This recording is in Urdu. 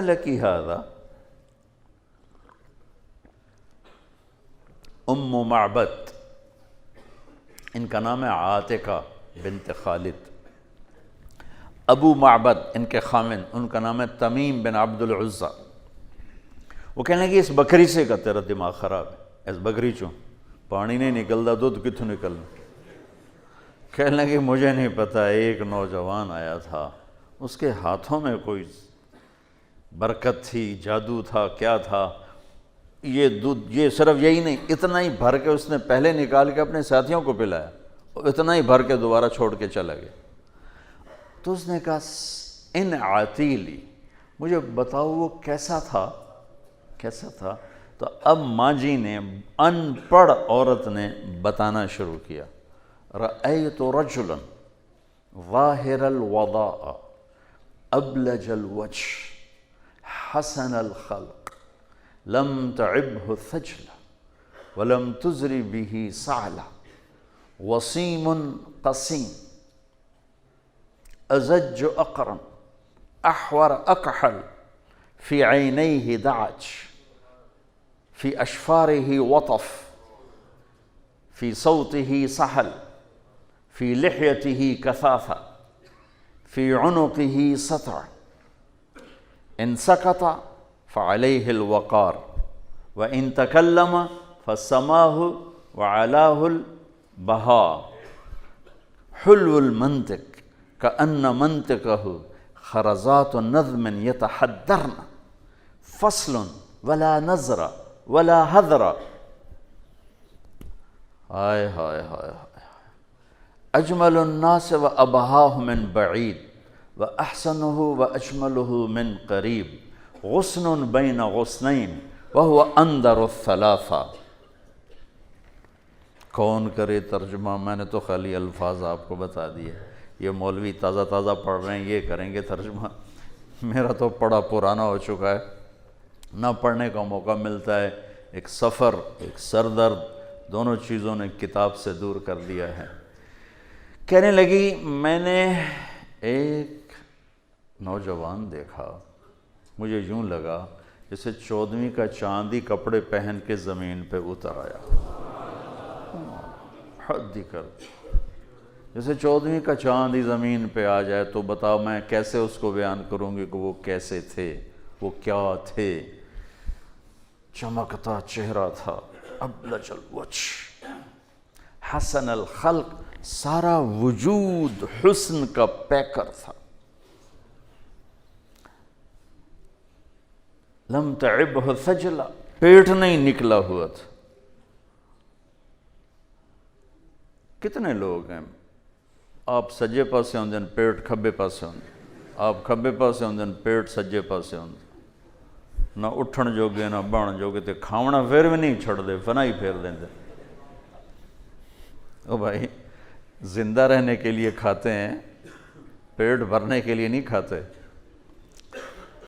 لکی ہذا ام معبد، ان کا نام ہے عاتقہ بنت خالد، ابو معبد ان کے خامن، ان کا نام ہے تمیم بن عبد العزہ۔ وہ کہنے لگے اس بکری سے کا تیرا دماغ خراب ہے، اس بکری چوں پانی نہیں نکلتا، دودھ کتوں نکلنا؟ کہنے لگے مجھے نہیں پتا، ایک نوجوان آیا تھا، اس کے ہاتھوں میں کوئی برکت تھی، جادو تھا، کیا تھا، یہ دودھ، یہ صرف یہی نہیں، اتنا ہی بھر کے اس نے پہلے نکال کے اپنے ساتھیوں کو پلایا، اتنا ہی بھر کے دوبارہ چھوڑ کے چلا گیا۔ تو اس نے کہا ان عتیلی، مجھے بتاؤ وہ کیسا تھا، کیسا تھا؟ تو اب ماں جی نے، ان پڑھ عورت نے بتانا شروع کیا، رأیت رجلا ظاہر الوضاء ابلج الوجه حسن الخلق لم تعبه ثجلة ولم تزر به صعلة وسيم قسيم أزج أقرن أحور أكحل في عينيه دعج في أشفاره وطف في صوته سحل في لحيته كثافة في عنقه سطع إن سكت فعليه الوقار وإن تكلم فسماه وعلاه البهاء حلو المنطق كأن منطقه خرزات نظم يتحدرن فصل ولا نظر ولا حذر۔ ہائے ہائے ہائے اجمل الناس وابہاہ من بعید واحسنہ واجملہ من قریب غصن بین غصنین وہو اندر الثلاثہ۔ کون کرے ترجمہ؟ میں نے تو خالی الفاظ آپ کو بتا دیے، یہ مولوی تازہ تازہ پڑھ رہے ہیں، یہ کریں گے ترجمہ، میرا تو پڑھا پرانا ہو چکا ہے، نہ پڑھنے کا موقع ملتا ہے، ایک سفر، ایک سر درد، دونوں چیزوں نے کتاب سے دور کر دیا ہے۔ کہنے لگی میں نے ایک نوجوان دیکھا، مجھے یوں لگا جیسے 14ویں کا چاندی کپڑے پہن کے زمین پہ اتر آیا، حد کر، جیسے 14ویں کا چاندی زمین پہ آ جائے تو بتاؤ میں کیسے اس کو بیان کروں گی کہ وہ کیسے تھے، وہ کیا تھے؟ چمکتا چہرہ تھا، ابلج الوجه حسن الخلق، سارا وجود حسن کا پیکر تھا، لم تعبہ ثجلہ، پیٹ نہیں نکلا ہوا تھا۔ کتنے لوگ ہیں آپ سجے پاسے ہوندے پیٹ کھبے پاسے ہوندے، آپ کھبے پاسے ہوندے پیٹ سجے پاسے ہوندے، نہ اٹھن جوگے نہ بن جوگے، تے کھاونا پھر بھی نہیں چھڑ دے، فنا ہی پھیر دیندے۔ او بھائی زندہ رہنے کے لیے کھاتے ہیں، پیٹ بھرنے کے لیے نہیں کھاتے۔